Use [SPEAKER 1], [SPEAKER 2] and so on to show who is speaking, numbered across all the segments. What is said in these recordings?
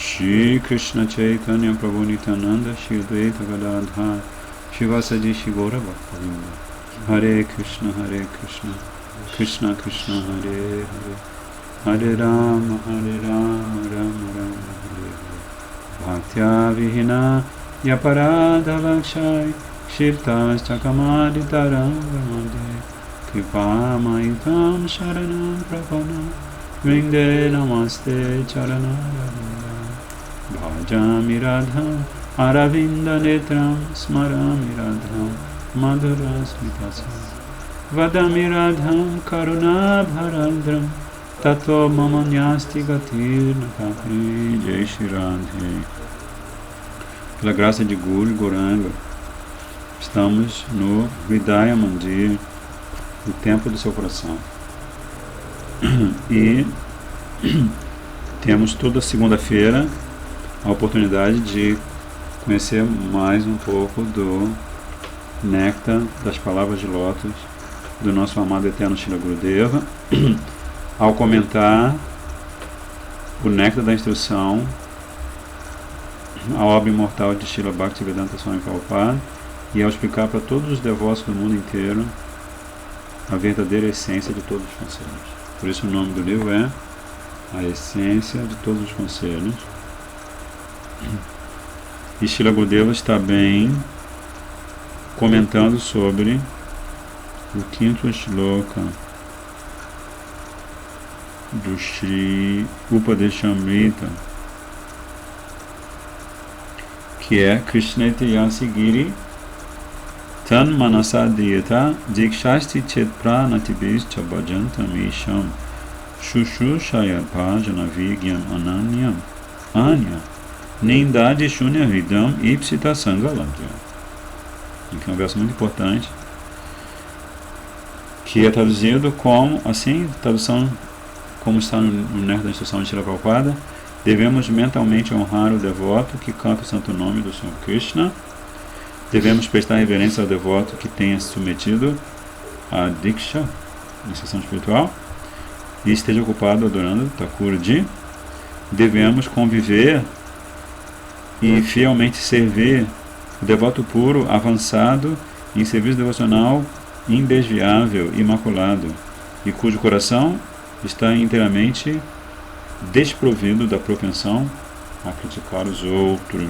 [SPEAKER 1] Shri Krishna Chaitanya Prabhu Nityananda Shri Advaita Gadadhar Shivasadi Shri Gaura Bhaktavinda. Hare Krishna Krishna Krishna Hare Hare, Hare Rama Rama Rama Hare Hare. Bhaktya Vihina Yaparada Lakshai Shirtas Chakamaditaram Ramade Kripa Maitam Sharanam Prapanam Vringde Namaste Charanaravinda. Bhajami Radha Aravinda Netram Smarami Radha Madhura Smithasam Vadami Radham Karuna Bharandram Tato Mamanyasti Gatir Nakapri. Jai Shri Radhe. Pela graça de Guru e Gauranga, estamos no Hridaya Mandir, o templo do seu coração. E temos toda segunda-feira a oportunidade de conhecer mais um pouco do néctar das palavras de lótus do nosso amado eterno Srila Gurudeva, ao comentar o néctar da instrução, a obra imortal de Srila Bhaktivedanta Swami Prabhupada, e ao explicar para todos os devotos do mundo inteiro a verdadeira essência de todos os conselhos. Por isso o nome do livro é A Essência de Todos os Conselhos. E Srila Gurudeva está bem comentando sobre o quinto shloka do Shri Upadeshamrita, que é Krishnete Yasigiri Tan Manasadiyata Dikshasti Chet Pranatibis Chabhajantam Isham Shushu Shayapa Janavigyam Ananyam Anya Nindadi Shunya Hridam Ipsita Sangaladya. Aqui é um verso muito importante, que é traduzido como, assim, tradução como está no Néctar da Instrução de Srila Prabhupada: devemos mentalmente honrar o devoto que canta o santo nome do Senhor Krishna, devemos prestar reverência ao devoto que tenha se submetido à Diksha, iniciação espiritual, e esteja ocupado adorando Thakurji, devemos conviver e fielmente servir o devoto puro, avançado, em serviço devocional indesviável, imaculado, e cujo coração está inteiramente desprovido da propensão a criticar os outros.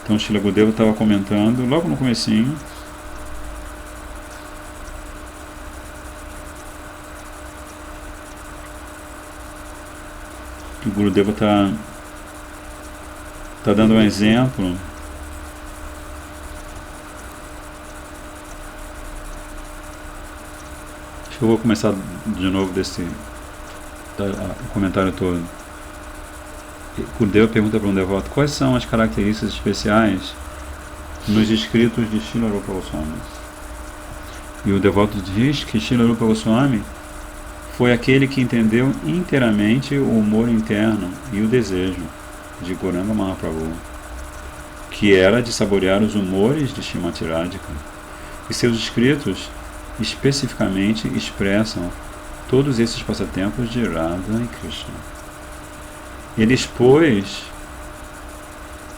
[SPEAKER 1] Então Srila Gurudeva estava comentando logo no comecinho que o Gurudeva está dando um exemplo eu vou começar de novo o comentário todo. Gurudeva pergunta para um devoto quais são as características especiais nos escritos de Srila Rupa Goswami. E o devoto diz que Srila Rupa Goswami foi aquele que entendeu inteiramente o humor interno e o desejo de Gauranga Mahaprabhu, que era de saborear os humores de Srimati Radhika. E seus escritos especificamente expressam todos esses passatempos de Radha e Krishna.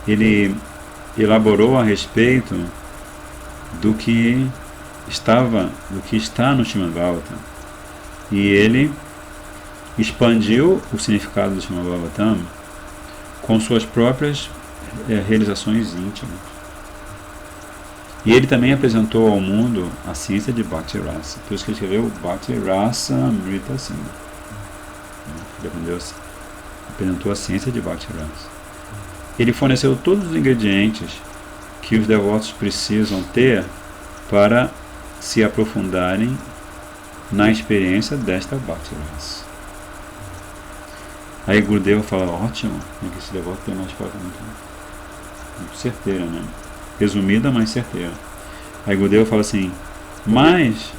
[SPEAKER 1] Ele elaborou a respeito do que está no Srimad Bhagavatam, e ele expandiu o significado do Srimad Bhagavatam com suas próprias realizações íntimas. E ele também apresentou ao mundo a ciência de Bhakti Rasa. Por isso que ele escreveu Bhakti Rasa Amrita Sindhu. Ele apresentou a ciência de Bhakti Rasa. Ele forneceu todos os ingredientes que os devotos precisam ter para se aprofundarem na experiência desta Bhakti Rasa. Aí Gurudeva fala, ótimo, que esse devoto tem uma resposta muito certeira, né? Resumida, mas certeira. Aí Gurudeva fala assim, mas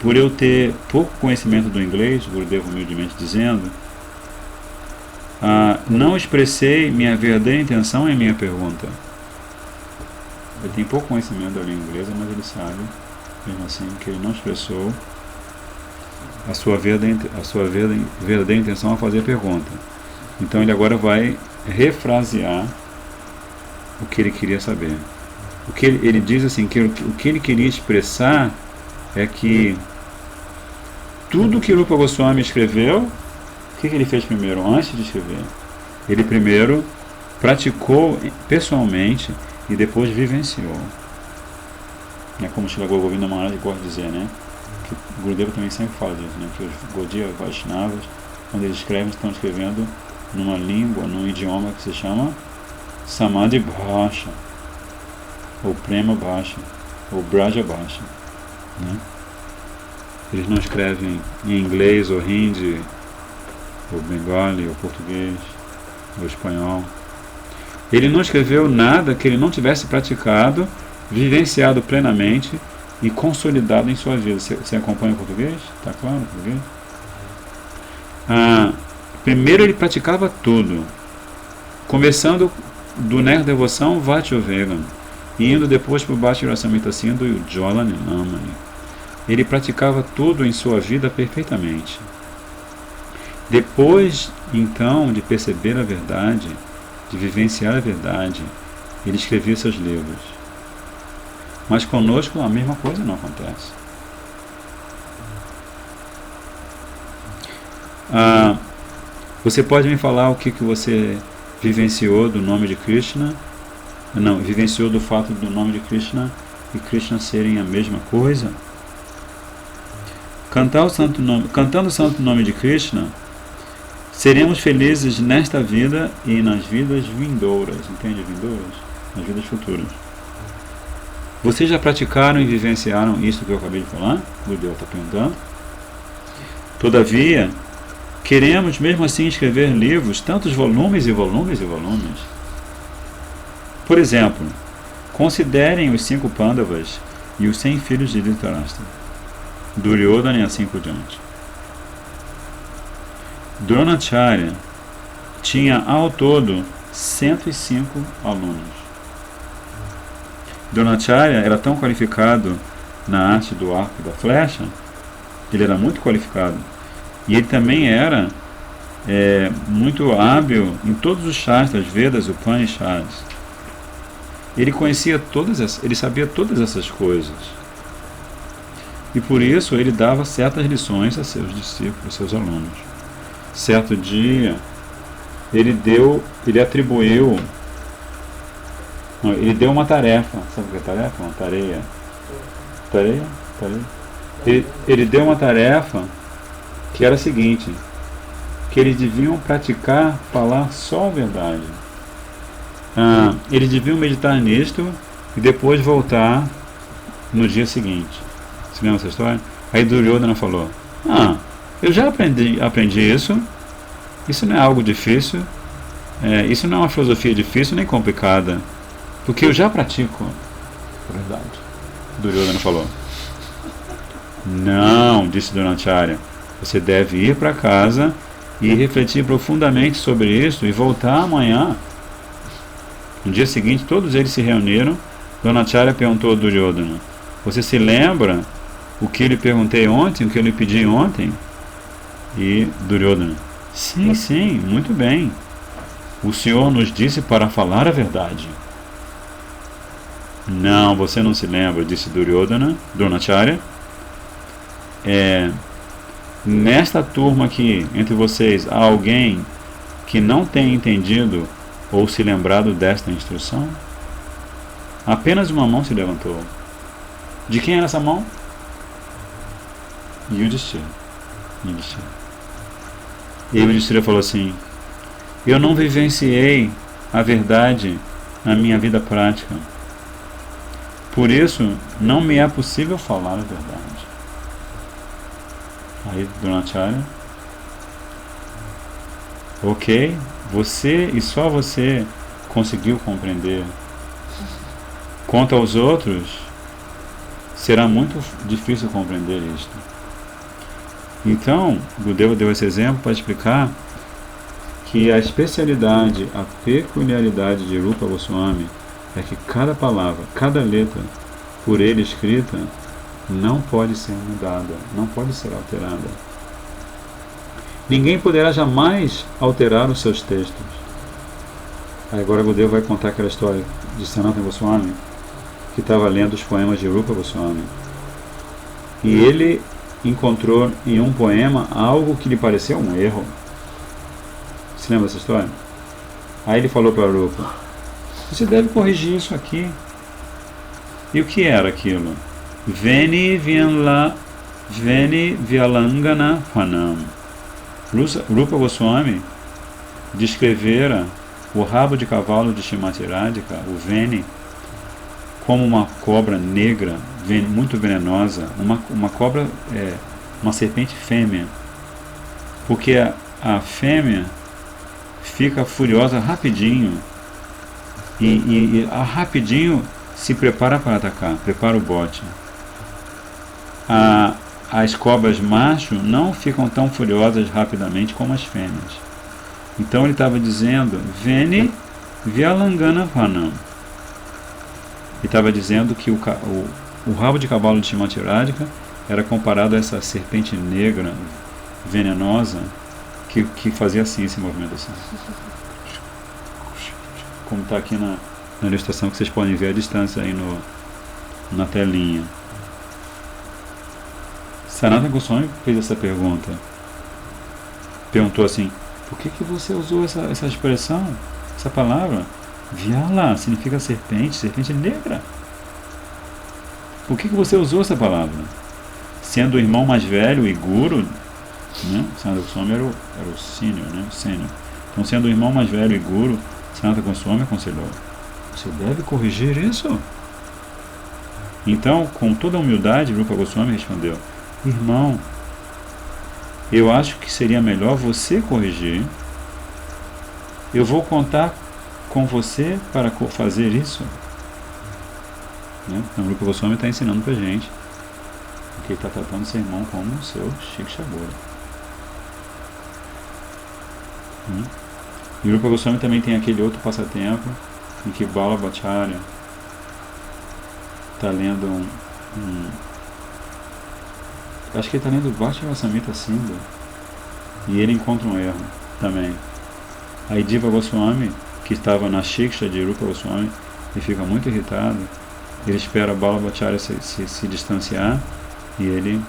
[SPEAKER 1] por eu ter pouco conhecimento do inglês, Gurudeva humildemente dizendo, não expressei minha verdadeira intenção em minha pergunta. Ele tem pouco conhecimento da língua inglesa, mas ele sabe, mesmo assim, que ele não expressou a sua verdadeira intenção ao fazer a pergunta. Então ele agora vai refrasear o que ele queria saber. O que ele diz assim, que o que ele queria expressar é que tudo que Rupa Goswami escreveu, o que ele fez primeiro, antes de escrever? Ele primeiro praticou pessoalmente e depois vivenciou. É como Srila Govinda Maharaj gosta de dizer, né? Que o Gurudeva também sempre fala disso, né? Que os Gaudiya Vaishnavas, quando eles escrevem, estão escrevendo numa língua, num idioma que se chama Samadhi Bhasha, ou Prema Bhasha, ou Braja Bhasha, né? Eles não escrevem em inglês, ou hindi, ou bengali, ou português, ou espanhol. Ele não escreveu nada que ele não tivesse praticado, vivenciado plenamente e consolidado em sua vida. Você acompanha o português? Está claro o português? Primeiro ele praticava tudo, começando do Ner Devoção Vati Vegan, e indo depois para o Bhakti Rasamrita Sindhu e o Jola Nilamani. Ele praticava tudo em sua vida perfeitamente. Depois, então, de perceber a verdade, de vivenciar a verdade, ele escrevia seus livros. Mas conosco a mesma coisa não acontece. Você pode me falar o que você vivenciou do nome de Krishna? Não, vivenciou do fato do nome de Krishna e Krishna serem a mesma coisa? Cantando o santo nome de Krishna, seremos felizes nesta vida e nas vidas vindouras. Entende? Vindouras? Nas vidas futuras. Vocês já praticaram e vivenciaram isso que eu acabei de falar? O Deus está perguntando. Todavia, queremos mesmo assim escrever livros, tantos volumes e volumes e volumes. Por exemplo, considerem os 5 Pandavas e os 100 filhos de Dhritarashtra, Duryodhana e assim por diante. Dronacharya tinha ao todo 105 alunos. Dronacharya era tão qualificado na arte do arco e da flecha, ele era muito qualificado, e ele também era muito hábil em todos os shastras, Vedas, Upanishads. Ele sabia todas essas coisas. E por isso ele dava certas lições a seus discípulos, a seus alunos. Certo dia, ele deu uma tarefa. Sabe o que é tarefa? Uma tarefa. Tarefa? Ele deu uma tarefa que era a seguinte: que eles deviam praticar, falar só a verdade. Eles deviam meditar nisto e depois voltar no dia seguinte. Você lembra essa história? Aí Duryodhana falou: eu já aprendi isso. Isso não é algo difícil. Isso não é uma filosofia difícil nem complicada, porque eu já pratico a verdade. Duryodhana falou: não, disse Dronacharya, você deve ir para casa e refletir profundamente sobre isso e voltar amanhã. No dia seguinte, todos eles se reuniram. Dronacharya perguntou a Duryodhana: você se lembra o que eu lhe perguntei ontem, o que eu lhe pedi ontem? E Duryodhana: sim, muito bem. O senhor nos disse para falar a verdade. Não, você não se lembra, disse Dronacharya. Nesta turma aqui, entre vocês, há alguém que não tem entendido ou se lembrado desta instrução? Apenas uma mão se levantou. De quem era essa mão? Yudhishthira. E Yudhishthira falou assim: eu não vivenciei a verdade na minha vida prática. Por isso, não me é possível falar a verdade. Aí Dronacharya: ok, você e só você conseguiu compreender. Quanto aos outros, será muito difícil compreender isto. Então, Gurudeva deu esse exemplo para explicar que a especialidade, a peculiaridade de Rupa Goswami é que cada palavra, cada letra por ele escrita não pode ser mudada, não pode ser alterada. Ninguém poderá jamais alterar os seus textos. Aí agora Gurudev vai contar aquela história de Sanatana Goswami, que estava lendo os poemas de Rupa Goswami. E ele encontrou em um poema algo que lhe pareceu um erro. Você lembra dessa história? Aí ele falou para Rupa: você deve corrigir isso aqui. E o que era aquilo? Veni Vyalangana Phanam. Rupa Goswami descrevera o rabo de cavalo de Srimati Radhika, o Veni, como uma cobra negra, muito venenosa, uma cobra, uma serpente fêmea, porque a fêmea fica furiosa rapidinho e rapidinho se prepara para atacar, prepara o bote. As cobras macho não ficam tão furiosas rapidamente como as fêmeas. Então ele estava dizendo Veni Vyalangana Phanam. Ele estava dizendo que o rabo de cavalo de Srimati Radhika era comparado a essa serpente negra, venenosa, que fazia assim, esse movimento assim. Como está aqui na ilustração, que vocês podem ver a distância aí na telinha. Sanatana Goswami fez essa pergunta. Perguntou assim: por que você usou essa expressão, essa palavra? Vyala significa serpente, serpente negra. Por que você usou essa palavra? Sendo o irmão mais velho e guru, né? Sanatana Goswami era o sênior, né? Então, sendo o irmão mais velho e guru, Sanatana Goswami aconselhou: você deve corrigir isso. Então, com toda a humildade, Rupa Goswami respondeu: irmão, eu acho que seria melhor você corrigir. Eu vou contar com você para fazer isso. Né? Então, o Rupa Goswami está ensinando para a gente, porque ele está tratando seu irmão como o seu Shiksha Guru. E o Rupa Goswami também tem aquele outro passatempo em que Balabhacharya está lendo acho que ele está lendo Bhakti Samhita Sindhu, e ele encontra um erro também. Aí Diva Goswami, que estava na Shiksha de Rupa Goswami, ele fica muito irritado. Ele espera Balabhacharya se distanciar e ele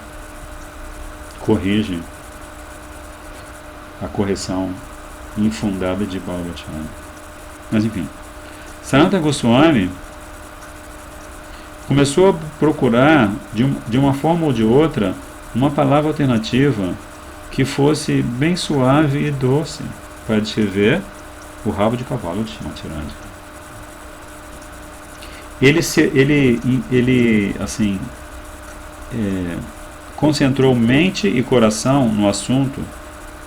[SPEAKER 1] corrige a correção infundada de Balabhacharya. Mas enfim, Sanatana Goswami começou a procurar, de uma forma ou de outra, uma palavra alternativa que fosse bem suave e doce para descrever o rabo de cavalo de Srimati Radhika. Ele assim, concentrou mente e coração no assunto,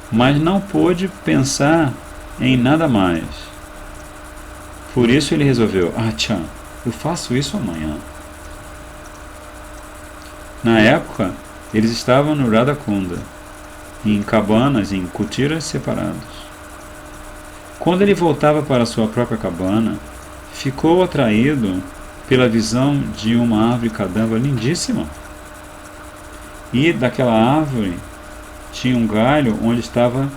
[SPEAKER 1] mas não pôde pensar em nada mais. Por isso ele resolveu: eu faço isso amanhã. Na época, eles estavam no Radhakunda, em cabanas, em kutiras separados. Quando ele voltava para sua própria cabana, ficou atraído pela visão de uma árvore kadamba lindíssima. E daquela árvore tinha um galho onde estavam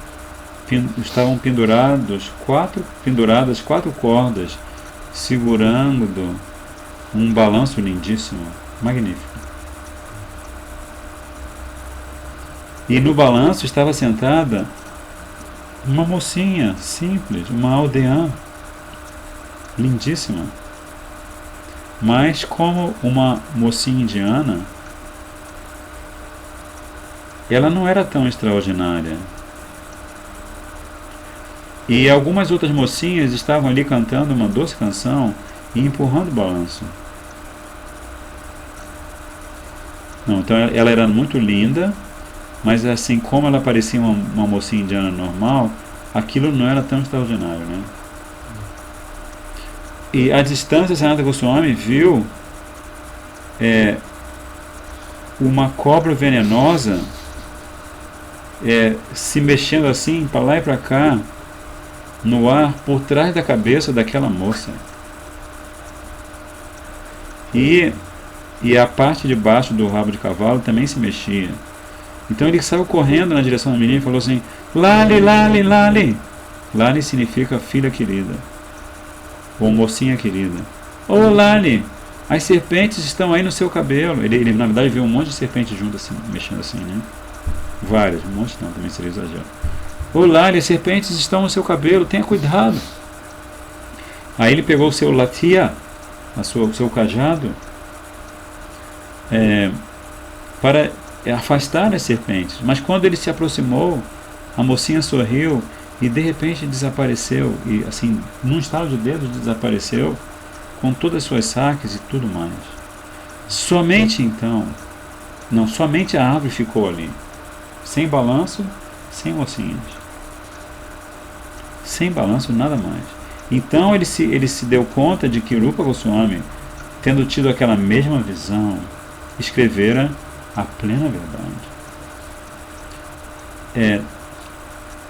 [SPEAKER 1] penduradas quatro cordas, segurando um balanço lindíssimo, magnífico. E no balanço estava sentada uma mocinha simples, uma aldeã, lindíssima. Mas como uma mocinha indiana, ela não era tão extraordinária. E algumas outras mocinhas estavam ali cantando uma doce canção e empurrando o balanço. Então ela era muito linda, mas assim como ela parecia uma mocinha indiana normal, aquilo não era tão extraordinário, né? E à distância, Sanatana Goswami viu uma cobra venenosa se mexendo assim para lá e para cá no ar por trás da cabeça daquela moça. E a parte de baixo do rabo de cavalo também se mexia. Então ele saiu correndo na direção da menina e falou assim: Lali, Lali, Lali. Lali significa filha querida, ou mocinha querida. Ô Lali, as serpentes estão aí no seu cabelo. Ele na verdade viu um monte de serpentes juntas, assim, mexendo assim, né? Várias, um monte não, também seria exagero. Ô Lali, as serpentes estão no seu cabelo, tenha cuidado. Aí ele pegou o seu latia, o seu cajado, para afastar as serpentes. Mas quando ele se aproximou, a mocinha sorriu e de repente desapareceu. E assim, num estalo de dedos desapareceu, com todas as suas saques e tudo mais. Somente então, somente a árvore ficou ali, sem balanço, sem mocinhas. Sem balanço, nada mais. Então ele se deu conta de que Rupa Goswami, tendo tido aquela mesma visão, escrevera a plena verdade.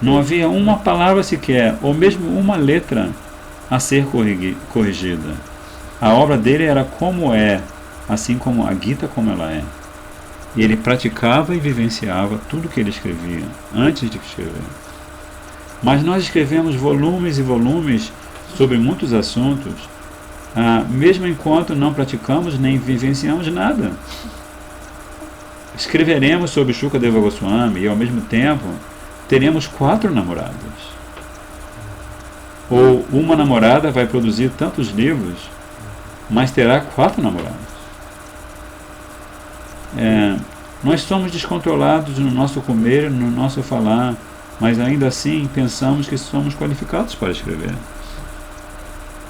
[SPEAKER 1] Não havia uma palavra sequer, ou mesmo uma letra a ser corrigida. A obra dele era como é, assim como a Gita como ela é. E ele praticava e vivenciava tudo que ele escrevia, antes de escrever. Mas nós escrevemos volumes e volumes sobre muitos assuntos, mesmo enquanto não praticamos nem vivenciamos nada. Escreveremos sobre Shukadeva Goswami e ao mesmo tempo teremos 4 namoradas. Ou uma namorada vai produzir tantos livros, mas terá 4 namorados. Nós somos descontrolados no nosso comer, no nosso falar, mas ainda assim pensamos que somos qualificados para escrever.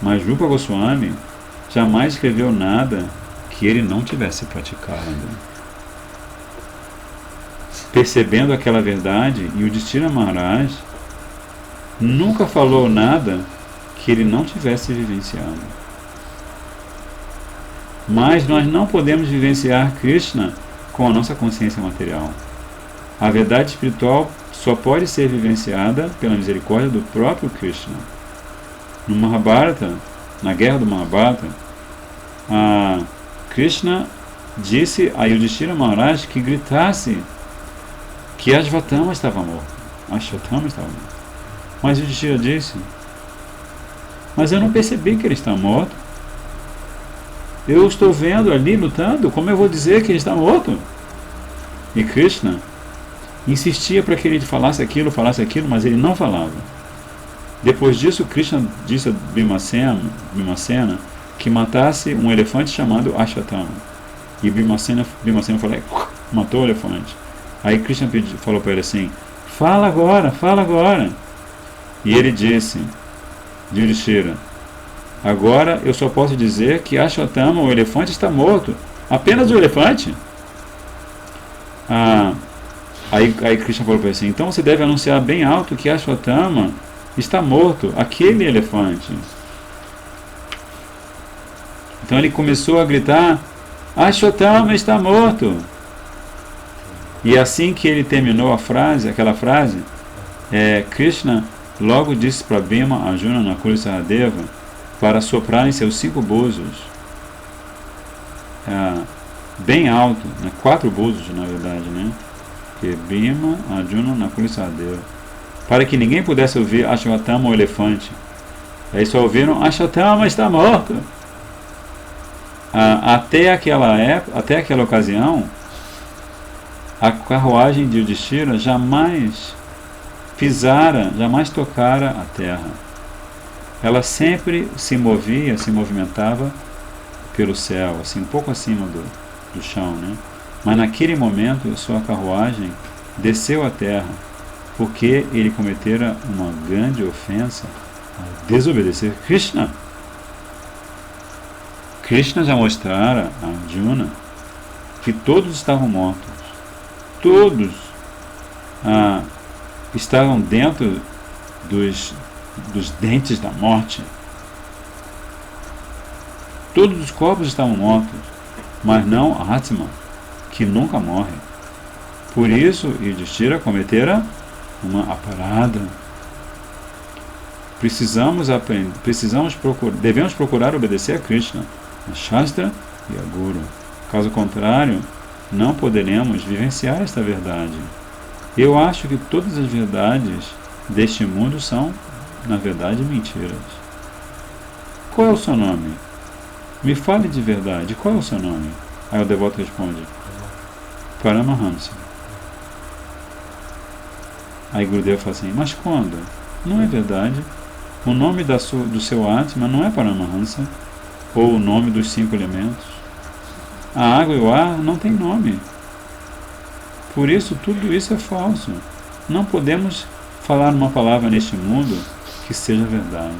[SPEAKER 1] Mas Rupa Goswami jamais escreveu nada que ele não tivesse praticado. Percebendo aquela verdade, Yudhishthira Maharaj nunca falou nada que ele não tivesse vivenciado. Mas nós não podemos vivenciar Krishna com a nossa consciência material. A verdade espiritual só pode ser vivenciada pela misericórdia do próprio Krishna. No Mahabharata, na guerra do Mahabharata, Krishna disse a Yudhishthira Maharaj que gritasse que Ashvatthama estava morto. Ashvatthama estava morto. Mas Yudhishthira disse: mas eu não percebi que ele está morto. Eu estou vendo ali lutando, como eu vou dizer que ele está morto? E Krishna insistia para que ele falasse aquilo, mas ele não falava. Depois disso, Krishna disse a Bhimasena que matasse um elefante chamado Ashvatthama. E Bhimasena falou, matou o elefante. Aí Krishna falou para ele assim: fala agora. E ele disse, Yudhishthira: agora eu só posso dizer que Ashvatthama, o elefante, está morto. Apenas o elefante? Aí Krishna falou para ele assim: então você deve anunciar bem alto que Ashvatthama está morto, aquele elefante. Então ele começou a gritar: Ashvatthama está morto. E assim que ele terminou aquela frase, Krishna logo disse para Bhima, Arjuna, Nakula e Sahadeva para soprar em seus 5 búzios, bem alto, 4 búzios na verdade, né? Que Bhima, Arjuna, Nakula e Sahadeva, para que ninguém pudesse ouvir Ashvatthama, o elefante. Aí só ouviram: Ashvatthama está morto. Até aquela ocasião, a carruagem de Yudhishthira jamais tocara a terra. Ela sempre se movimentava pelo céu, assim, um pouco acima do chão, né? Mas naquele momento, sua carruagem desceu à terra, porque ele cometera uma grande ofensa ao desobedecer Krishna. Krishna já mostrara a Arjuna que todos estavam mortos. Todos estavam dentro dos dentes da morte. Todos os corpos estavam mortos, mas não a Atma, que nunca morre. Por isso, Yudhishthira cometera uma aparada. Devemos procurar obedecer a Krishna, a Shastra e a Guru. Caso contrário, não poderemos vivenciar esta verdade. Eu acho que todas as verdades deste mundo são, na verdade, mentiras. Qual é o seu nome? Me fale de verdade, qual é o seu nome? Aí o devoto responde: Paramahamsa. Aí Gurudeva fala assim: mas quando? Não é verdade. O nome do seu Atma não é Paramahamsa, ou o nome dos 5 elementos. A água e o ar não têm nome. Por isso, tudo isso é falso. Não podemos falar uma palavra neste mundo que seja verdade.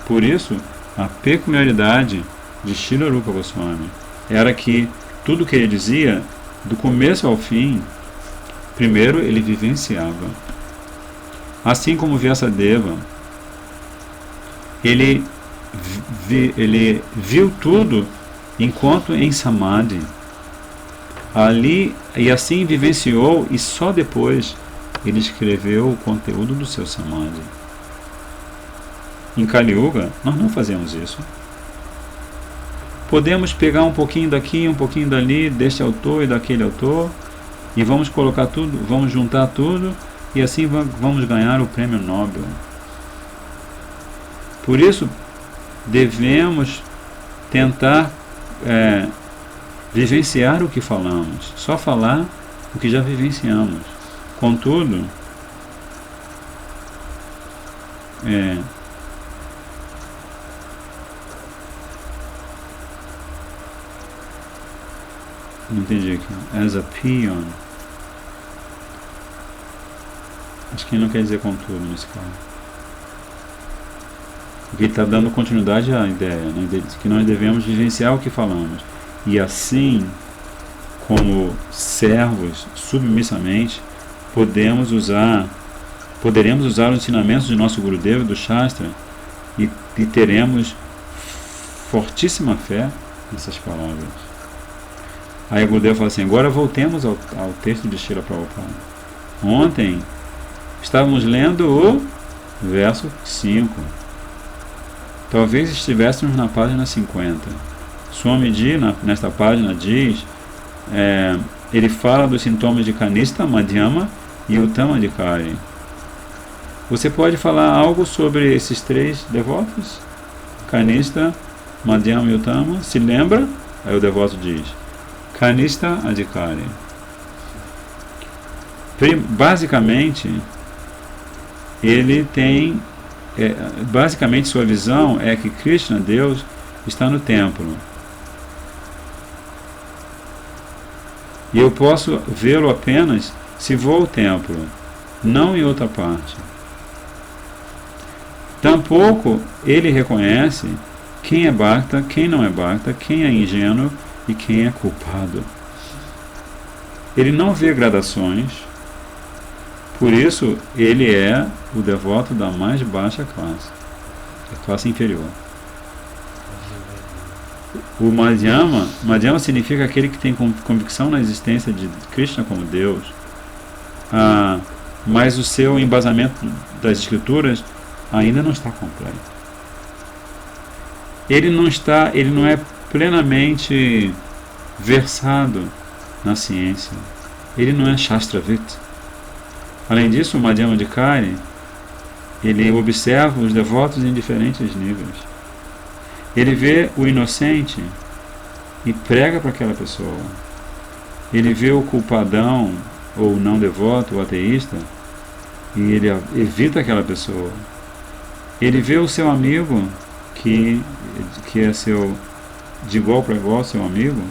[SPEAKER 1] Por isso, a peculiaridade de Srila Rupa Goswami era que tudo que ele dizia, do começo ao fim, primeiro ele vivenciava. Assim como Vyasadeva, ele viu tudo enquanto em Samadhi. Ali, e assim vivenciou, e só depois ele escreveu o conteúdo do seu Samadhi. Em Kali Yuga, nós não fazemos isso. Podemos pegar um pouquinho daqui, um pouquinho dali, deste autor e daquele autor, e vamos colocar tudo, vamos juntar tudo, e assim vamos ganhar o prêmio Nobel. Por isso, devemos tentar vivenciar o que falamos, só falar o que já vivenciamos. Contudo, não entendi aqui. As a peon. Acho que não quer dizer contudo nesse caso. Porque ele está dando continuidade à ideia, né, de que nós devemos vivenciar o que falamos. E assim, como servos, submissamente, poderemos usar os ensinamentos de nosso Gurudeva, do Shastra, e teremos fortíssima fé nessas palavras. Aí o Gurudeva fala assim: agora voltemos ao texto de Srila Prabhupada. Ontem estávamos lendo o verso 5. Talvez estivéssemos na página 50. Swamiji, nesta página, diz, ele fala dos sintomas de Kanista, Madhyama e Uttama Adhikari. Você pode falar algo sobre esses 3 devotos? Kanista, Madhyama e Uttama? Se lembra? Aí o devoto diz: Kanista Adhikari. Basicamente, ele tem... basicamente, sua visão é que Krishna, Deus, está no templo. E eu posso vê-lo apenas se vou ao templo, não em outra parte. Tampouco ele reconhece quem é Bhakta, quem não é Bhakta, quem é ingênuo e quem é culpado. Ele não vê gradações, por isso ele é o devoto da mais baixa classe, a classe inferior. O Madhyama significa aquele que tem convicção na existência de Krishna como Deus, mas o seu embasamento das escrituras ainda não está completo. Ele não é plenamente versado na ciência. Ele não é Shastravit. Além disso, o Madhyama Adhikari, ele observa os devotos em diferentes níveis. Ele vê o inocente e prega para aquela pessoa. Ele vê o culpadão, ou não devoto, ou ateísta, e ele evita aquela pessoa. Ele vê o seu amigo, que é seu, de igual para igual, seu amigo,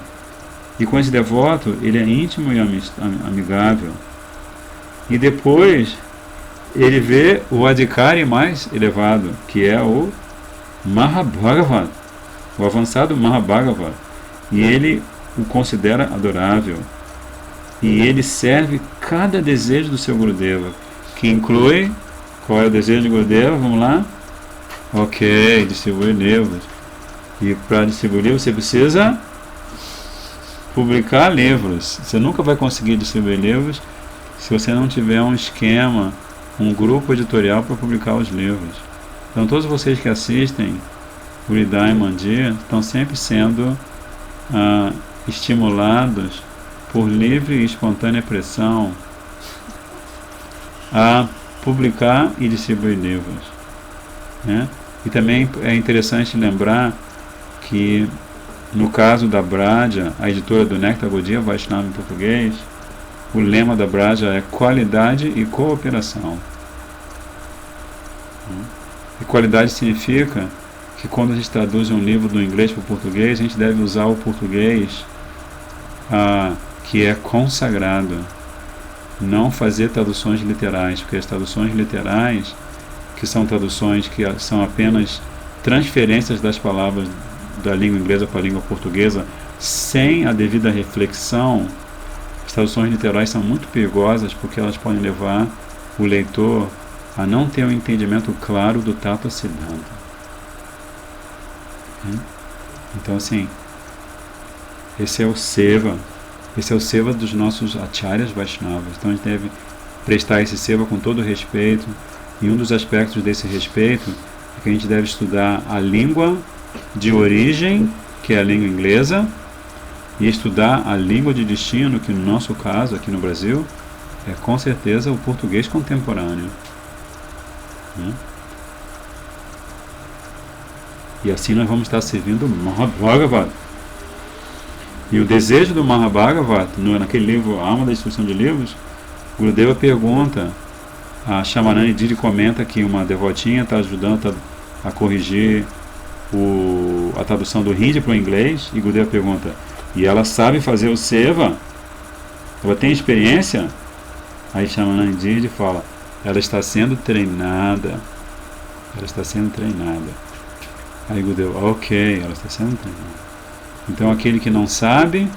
[SPEAKER 1] e com esse devoto, ele é íntimo e amigável. E depois, ele vê o Adhikari mais elevado, que é o Mahabhagavat, o avançado Mahabhagavat, e ele o considera adorável, e ele serve cada desejo do seu Gurudeva, que inclui, qual é o desejo de Gurudeva? Vamos lá? Ok, distribuir livros. E para distribuir livros você precisa publicar livros. Você nunca vai conseguir distribuir livros se você não tiver um esquema, um grupo editorial para publicar os livros. Então todos vocês que assistem o Hridaya Mandir estão sempre sendo estimulados por livre e espontânea pressão, a publicar e distribuir livros, né? E também é interessante lembrar que, no caso da Braja, a editora do Nectar Gaudiya Vaishnava em português, o lema da Braja é qualidade e cooperação. E qualidade significa que quando a gente traduz um livro do inglês para o português, a gente deve usar o português que é consagrado. Não fazer traduções literais, porque as traduções literais, que são traduções que são apenas transferências das palavras da língua inglesa para a língua portuguesa, sem a devida reflexão, as traduções literais são muito perigosas, porque elas podem levar o leitor a não ter um entendimento claro do Tattva Siddhanta. Então, assim, esse é o seva dos nossos acharyas Vaishnavas. Então a gente deve prestar esse seva com todo respeito, e um dos aspectos desse respeito é que a gente deve estudar a língua de origem, que é a língua inglesa, e estudar a língua de destino, que no nosso caso, aqui no Brasil, é com certeza o português contemporâneo. E assim nós vamos estar servindo o Mahabhagavata. E o desejo do Mahabhagavata, naquele livro, A Alma da Destruição de Livros, Gurudeva pergunta, a Shamarani Didi comenta que uma devotinha está ajudando a corrigir a tradução do Hindi para o inglês, e Gurudeva pergunta, e ela sabe fazer o seva? Ela tem experiência? Aí Shamarani Didi fala, ela está sendo treinada. Ela está sendo treinada. Aí Gurudeva, ok, ela está sendo treinada. Então aquele que não sabe,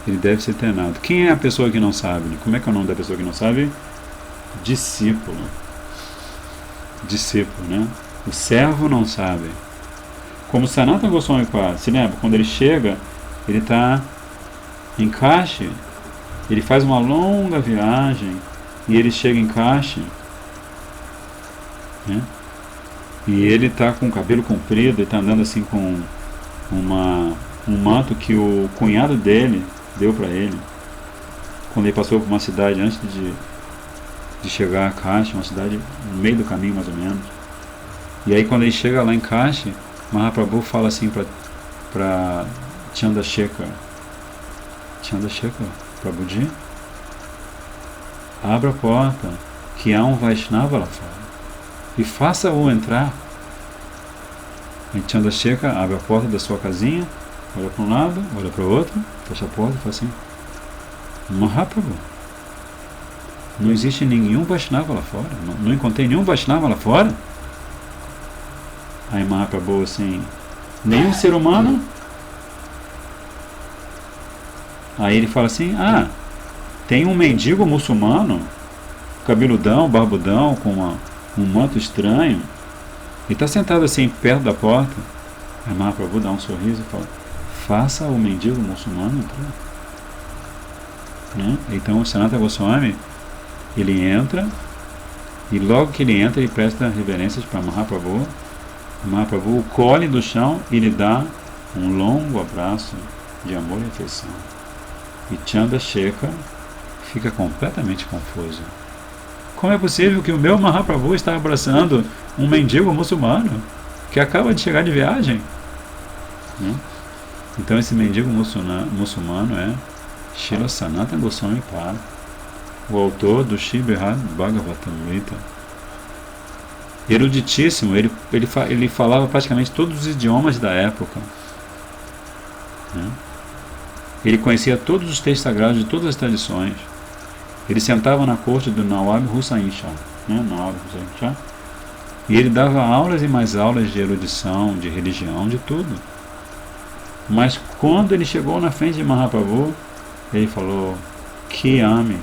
[SPEAKER 1] ele deve ser treinado. Quem é a pessoa que não sabe? Como é que é o nome da pessoa que não sabe? Discípulo. Discípulo, né? O servo não sabe. Como Sanatana Goswami Pad, se lembra? Quando ele chega, ele está em Kashi, ele faz uma longa viagem, e ele chega em Kashi, né? E ele está com o cabelo comprido, ele está andando assim com um manto que o cunhado dele deu para ele, quando ele passou por uma cidade antes de chegar a Kashi, uma cidade no meio do caminho mais ou menos. E aí quando ele chega lá em Kashi, Mahaprabhu fala assim para Chandrasekhar, Prabhuji, abra a porta, que há um Vaishnava lá fora, e faça-o entrar. Aí Chandrasekhar abre a porta da sua casinha, olha para um lado, olha para o outro, fecha a porta e fala assim, Mahaprabhu, não existe nenhum Vaishnava lá fora, não encontrei nenhum Vaishnava lá fora. Aí Mahaprabhu assim, nenhum ser humano? Aí ele fala assim, tem um mendigo muçulmano, cabeludão, barbudão, com um manto estranho, ele está sentado assim perto da porta. Aí Mahaprabhu dá um sorriso e fala, faça o mendigo muçulmano entrar. Né? Então o Sanatana Goswami, ele entra, e logo que ele entra, ele presta reverências para Mahaprabhu. Mahaprabhu o colhe do chão e lhe dá um longo abraço de amor e afeição. E Chandrasekhar fica completamente confuso. Como é possível que o meu Mahaprabhu está abraçando um mendigo muçulmano que acaba de chegar de viagem? Né? Então esse mendigo muçulmano é Srila Sanatana Goswami Pad, o autor do Srimad Bhagavatamrita. Eruditíssimo, ele falava praticamente todos os idiomas da época. Né? Ele conhecia todos os textos sagrados de todas as tradições. Ele sentava na corte do Nawab Hussain Shah, né? E ele dava aulas e mais aulas de erudição, de religião, de tudo. Mas quando ele chegou na frente de Mahaprabhu, ele falou, que ame,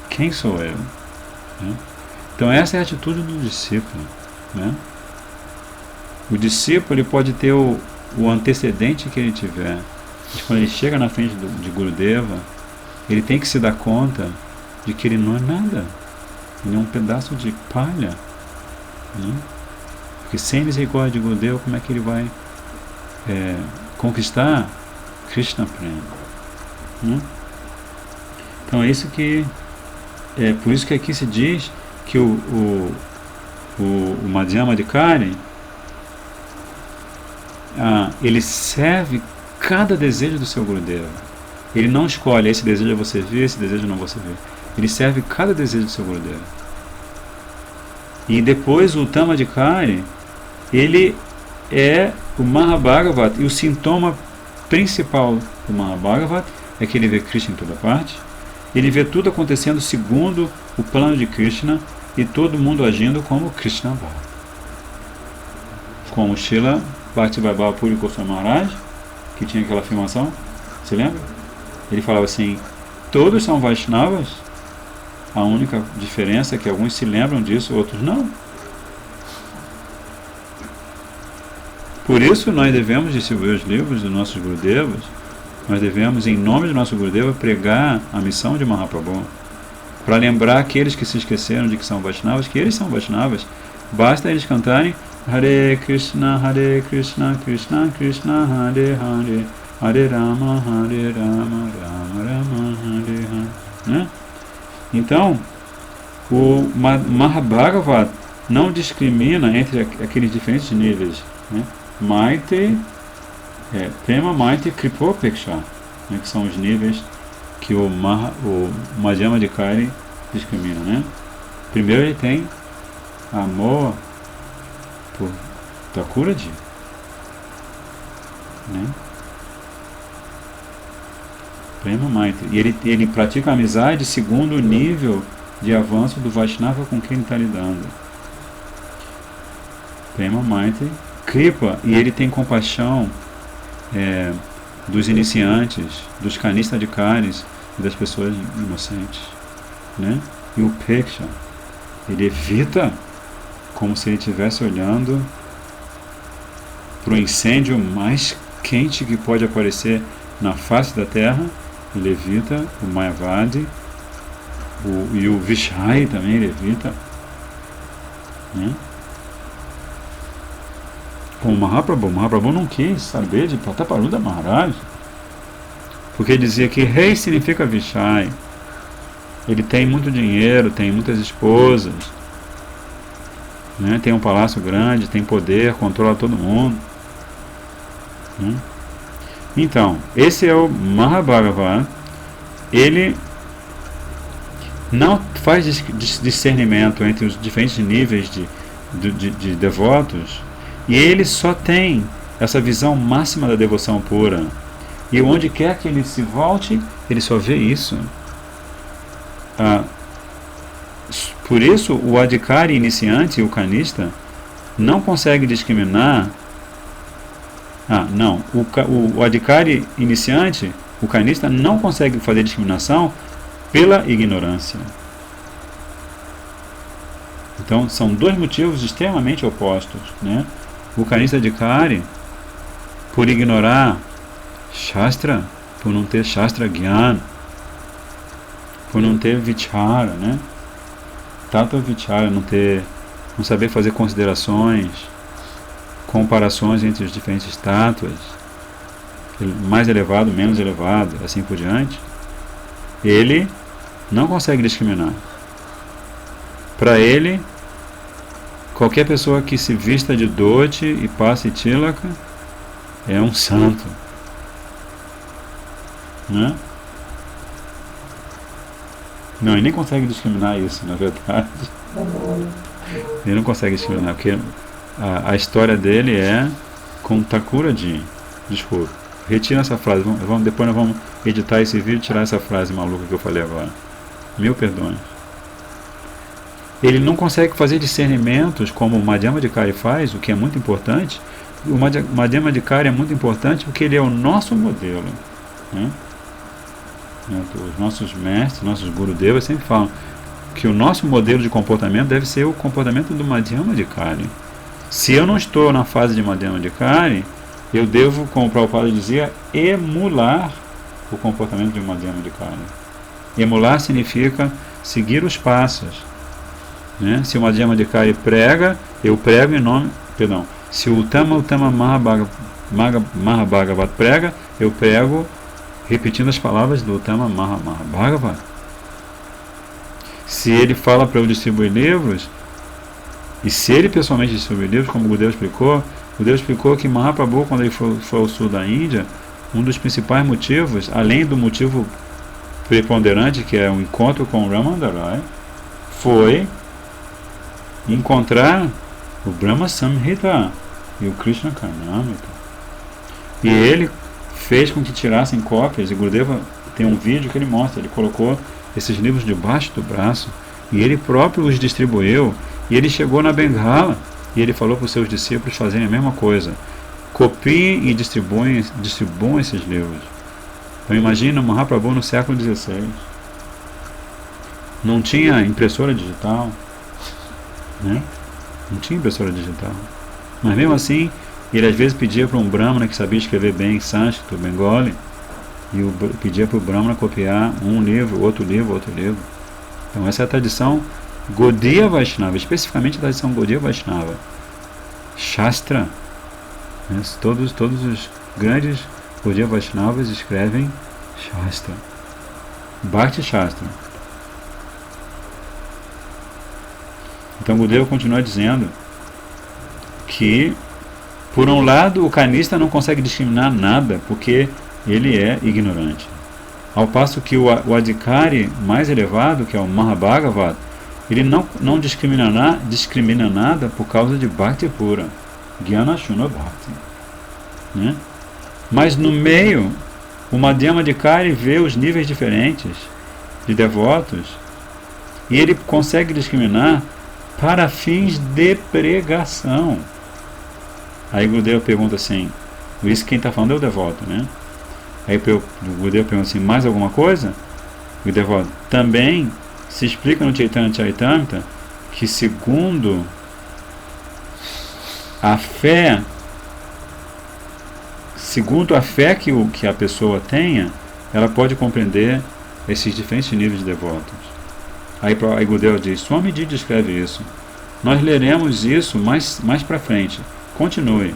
[SPEAKER 1] quem sou eu? Né? Então essa é a atitude do discípulo. Né? O discípulo ele pode ter o antecedente que ele tiver, mas quando ele chega na frente de Gurudeva, ele tem que se dar conta de que ele não é nada, ele é um pedaço de palha. Né? Porque sem misericórdia de Gurudeva, como é que ele vai conquistar Krishna Prema? Né? Então é isso que é por isso que aqui se diz que o Madhyamadikari, ele serve cada desejo do seu Gurudeva. Ele não escolhe, esse desejo você vê, esse desejo não você vê. Ele serve cada desejo do seu Gurudeva. E depois o Tammadikari, ele é o Mahabhagavat, e o sintoma principal do Mahabhagavat é que ele vê Krishna em toda parte, ele vê tudo acontecendo segundo o plano de Krishna e todo mundo agindo como Krishna Bhava. Como Srila Bhaktivedanta Puri Goswami Maharaj, que tinha aquela afirmação, você lembra? Ele falava assim, todos são Vaishnavas, a única diferença é que alguns se lembram disso, outros não. Por isso nós devemos distribuir os livros dos nossos Gurudevas, nós devemos, em nome do nosso Gurudeva, pregar a missão de Mahaprabhu, para lembrar aqueles que se esqueceram de que são Vaishnavas, que eles são Vaishnavas. Basta eles cantarem Hare Krishna, Krishna Krishna, Hare Hare, Hare Rama, Rama Rama, Hare Hare. Né? Então, o Mahabhagavat não discrimina entre aqueles diferentes níveis, né? Maite, Prema, Maite, Kripopeksha, né? Que são os níveis que o Madhyamadikari discrimina, né? Primeiro ele tem amor por Thakuraji, né? Prema Maitri. E ele pratica a amizade segundo o nível de avanço do Vaishnava com quem ele está lidando. Prema Maitri. Kripa, e ele tem compaixão dos iniciantes, dos Kanistadikaris e das pessoas inocentes, né? E o Peksha, ele evita como se ele estivesse olhando para o incêndio mais quente que pode aparecer na face da terra. Ele evita o Mayavadi, e o Vishai também ele evita, né? Com o Mahaprabhu não quis saber de Prataparuda Maharaj, porque ele dizia que rei significa Vishai. Ele tem muito dinheiro, tem muitas esposas, né? Tem um palácio grande, tem poder, controla todo mundo, né? Então, esse é o Mahabhagavat. Ele não faz discernimento entre os diferentes níveis de devotos, e ele só tem essa visão máxima da devoção pura. E onde quer que ele se volte, ele só vê isso. Por isso, o Adhikari iniciante e o Kanista não consegue discriminar. O Adhikari iniciante, o Kanista, não consegue fazer discriminação pela ignorância. Então, são dois motivos extremamente opostos, né? O Kanista Adhikari, por ignorar Shastra, por não ter Shastra Gyan, por não ter Vichara, né? Tattva Vichara, não saber fazer considerações, comparações entre os diferentes tátuas, mais elevado, menos elevado, assim por diante, ele não consegue discriminar. Para ele, qualquer pessoa que se vista de dote e passe tilaka é um santo, né? Não, ele nem consegue discriminar isso, na verdade. Ele não consegue discriminar, porque a história dele é com Thakuraji. Desculpa, retira essa frase. Depois nós vamos editar esse vídeo e tirar essa frase maluca que eu falei agora. Mil perdões. Ele não consegue fazer discernimentos como o Madhyamadikari faz, o que é muito importante. O Madhyamadikari é muito importante porque ele é o nosso modelo, né? Os nossos mestres, nossos Gurudevas sempre falam que o nosso modelo de comportamento deve ser o comportamento do Madhyamadikari. Se eu não estou na fase de Madhyamadikari, eu devo, como o Prabhupada dizia, emular o comportamento de Madhyamadikari. Emular significa seguir os passos, né? Se o Madhyamadikari prega, eu prego em nome... Perdão. Se o Uttama Mahabhagavat prega, eu prego repetindo as palavras do Uttama Mahabhagavat. Se ele fala para eu distribuir livros, e se ele pessoalmente distribui livros, como o Gurudev explicou que Mahaprabhu, quando ele foi ao sul da Índia, um dos principais motivos, além do motivo preponderante, que é o encontro com Ramandarai, foi encontrar o Brahma Samhita e o Krishna Karnamrita. E ele fez com que tirassem cópias, e Gurudeva tem um vídeo que ele mostra, ele colocou esses livros debaixo do braço, e ele próprio os distribuiu, e ele chegou na Bengala, e ele falou para os seus discípulos fazerem a mesma coisa. Copiem e distribuam esses livros. Então imagina o Mahaprabhu no século XVI. Não tinha impressora digital, né? Não tinha impressora digital. Mas mesmo assim, ele às vezes pedia para um Brahmana que sabia escrever bem sânscrito, bengali, e pedia para o Brahmana copiar um livro, outro livro, outro livro. Então essa é a tradição Gaudiya Vaishnava, especificamente a tradição Gaudiya Vaishnava. Shastra, né? Todos os grandes Gaudiya Vaishnavas escrevem Shastra, Bhakti Shastra. Então Gurudeva continua dizendo que, por um lado, o kanista não consegue discriminar nada porque ele é ignorante, ao passo que o adhikari mais elevado, que é o Mahabhagavat, ele não discrimina nada por causa de Bhakti pura, Jnana Shuna Bhakti, né? Mas no meio, o Madhyama Adhikari vê os níveis diferentes de devotos e ele consegue discriminar para fins de pregação. Aí Gurudeva pergunta assim, isso quem está falando é o devoto, né? Aí o Gurudeva pergunta assim, mais alguma coisa? O devoto, também se explica no Chaitanya Charitamrita que segundo a fé que a pessoa tenha, ela pode compreender esses diferentes níveis de devotos. Aí Gurudeva diz, Swamiji descreve isso. Nós leremos isso mais para frente. Continue.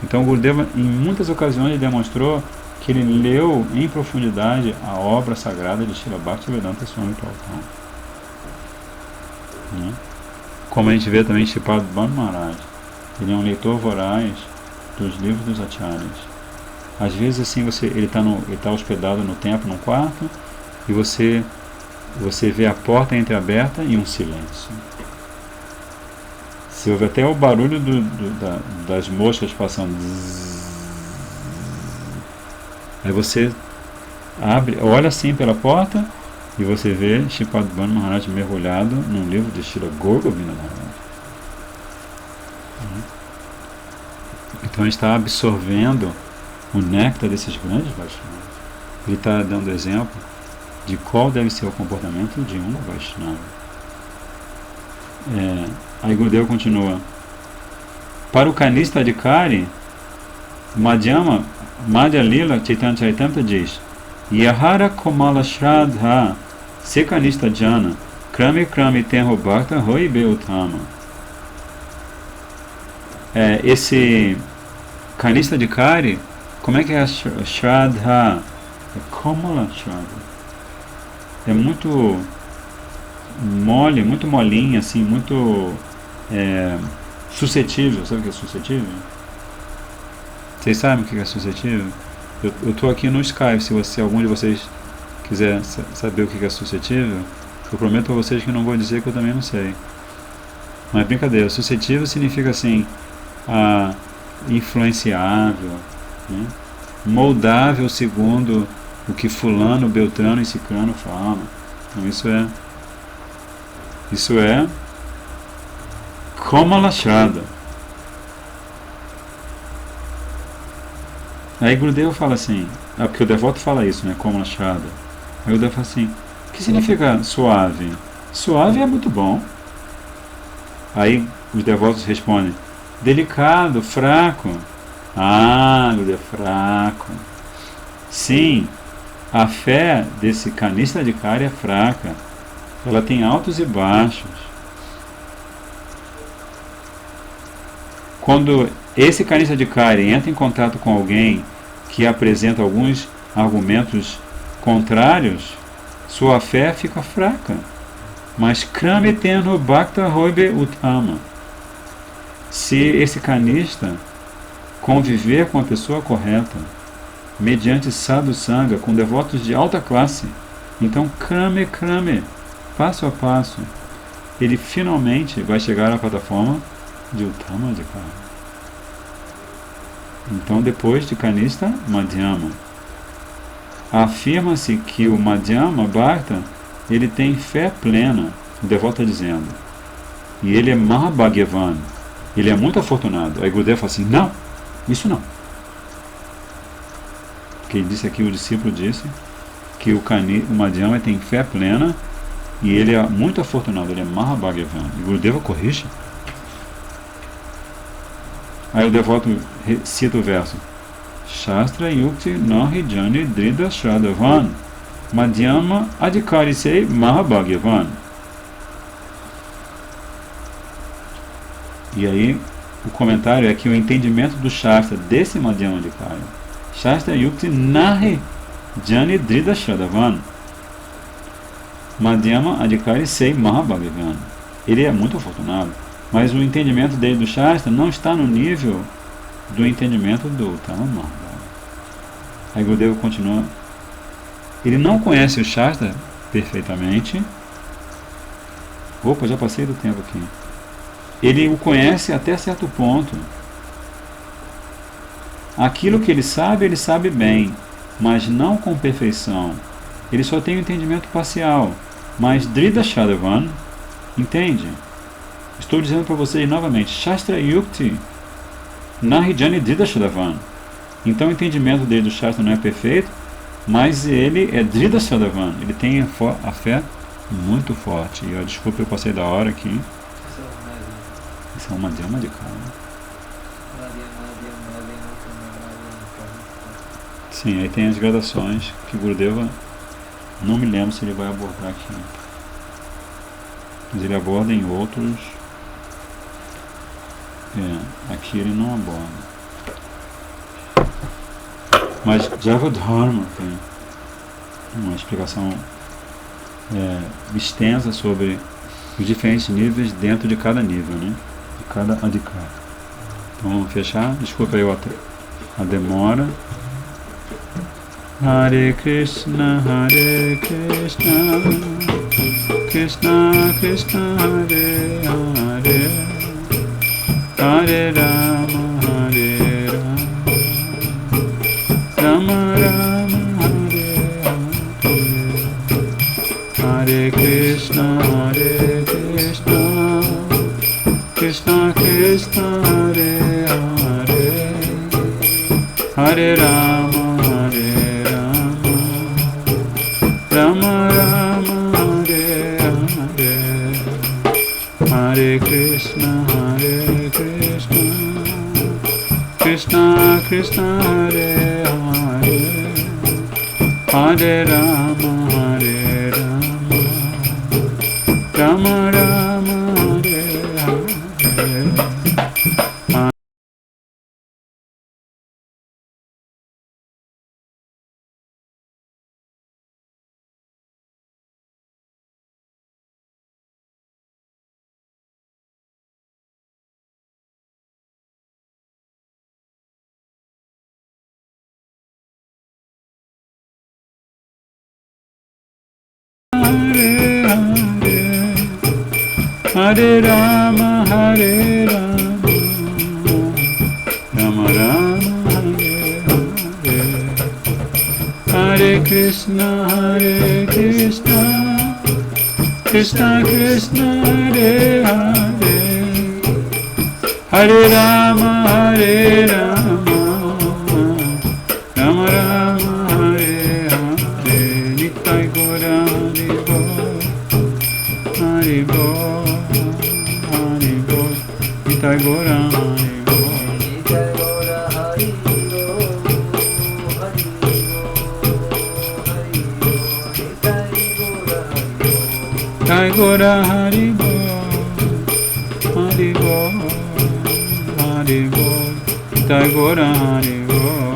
[SPEAKER 1] Então Gurudeva, em muitas ocasiões, demonstrou que ele leu em profundidade a obra sagrada de Srila Bhaktivedanta Swami Prabhupada. Como a gente vê também Sripad Bhanu Maharaj, ele é um leitor voraz dos livros dos acharyas. Às vezes assim ele está hospedado no templo, num quarto, e você vê a porta entreaberta e um silêncio. Você ouve até o barulho das moscas passando. Aí você olha assim pela porta e você vê Sripad Bhanu Maharaj mergulhado num livro de Srila Gaura Govinda Maharaj. Então ele está absorvendo o néctar desses grandes Vaishnavas. Ele está dando exemplo de qual deve ser o comportamento de um Vaishnava. Aí Gurudeva continua. Para o kanista adhikari, Madhya Lila Chaitanya Charitamrita diz, Yahara Komala Shraddha Se kanista jana Krame Krame Tenho Bhakta Hoi Beutama. Esse kanista adhikari, como é que é a Shraddha? Komala Shraddha. É muito mole, muito molinha, assim, muito suscetível. Sabe o que é suscetível? Vocês sabem o que é suscetível? Eu estou aqui no Skype, se algum de vocês quiser saber o que é suscetível, eu prometo a vocês que não vou dizer que eu também não sei. Mas brincadeira, suscetível significa assim, influenciável, né? Moldável segundo o que fulano, beltrano e ciclano falam. Então isso é como a lachada. Aí Gurudeva fala assim, porque o devoto fala isso, né, como lachada. Aí o devoto fala assim, o que significa suave? Suave é muito bom. Aí os devotos respondem, delicado, fraco. Gurudeva, fraco. Sim, a fé desse kanista adhikari é fraca. Ela tem altos e baixos. Quando esse kanista adhikari entra em contato com alguém que apresenta alguns argumentos contrários, sua fé fica fraca. Mas Krame Tenho Bhakta Hoibe Uttama. Se esse canista conviver com a pessoa correta, mediante sadhu sangha, com devotos de alta classe, então Krame, passo a passo, ele finalmente vai chegar à plataforma de Uttama Adhikari. Então, depois de Kanista, Madhyama. Afirma-se que o Madhyama Bhakta, ele tem fé plena, o devoto está dizendo. E ele é Mahabhagyavan, ele é muito afortunado. Aí Gurudeva fala assim, não, isso não. Porque ele disse aqui, o discípulo disse, que o Madhyama tem fé plena, e ele é muito afortunado, ele é Mahabhagyavan. E Gurudeva corrige. Aí o devoto cita o verso Shastra Yukti Nahi Jani Drida Shadavan Madhyama Adhikari Sei Mahabhagyavan. E aí o comentário é que o entendimento do Shastra desse Madhyama Adhikari, Shastra Yukti Nahi Jani Drida Shadavan Madhyama Adhikari Sei Mahabhagyavan. Ele é muito afortunado. Mas o entendimento dele do Shastra não está no nível do entendimento do Uttama Madhava. Aí Gurudeva continua. Ele não conhece o Shastra perfeitamente. Opa, já passei do tempo aqui. Ele o conhece até certo ponto. Aquilo que ele sabe bem, mas não com perfeição. Ele só tem um entendimento parcial. Mas Drida Shadavan entende. Estou dizendo para vocês novamente, Shastra Yukti Nahi Jani Drida Shadavan. Então o entendimento dele do Shastra não é perfeito, mas ele é Drida Shadavan. Ele tem a fé muito forte. E desculpa, eu passei da hora aqui. Isso é uma Madhyama Adhikari. Sim, aí tem as gradações que Gurudeva, não me lembro se ele vai abordar aqui. Mas ele aborda em outros. Aqui ele não aborda. Mas Javadharma tem uma explicação extensa sobre os diferentes níveis dentro de cada nível, né? De cada adhikari. Então vamos fechar. Desculpa aí a demora. Hare Krishna, Krishna Krishna, Hare Hare, Hare Rama, Hare Rama, Rama Rama, Hare Hare, Hare Krishna, Krishna Krishna, Hare Hare, Hare Rama, Rama Rama, Hare Hare, Hare Krishna, Krishna Krishna, Hare Hare, Hare Rama, Rama Rama, Hare Hare. Hare Rama, Hare Rama, Rama Rama, Hare Hare, Hare Krishna, Krishna Krishna, Hare Hare, Hare Rama, Hare Rama, Rama Rama, Hare Hare, Nitai Gora Hari Bol, Hari Bol, Nitai Gora Hari Bol, Nitai Gora Hari Bol, Hari Bol, Nitai Gora Hari Bol, Hari Bol, Hari Bol, Nitai Gora Hari Bol.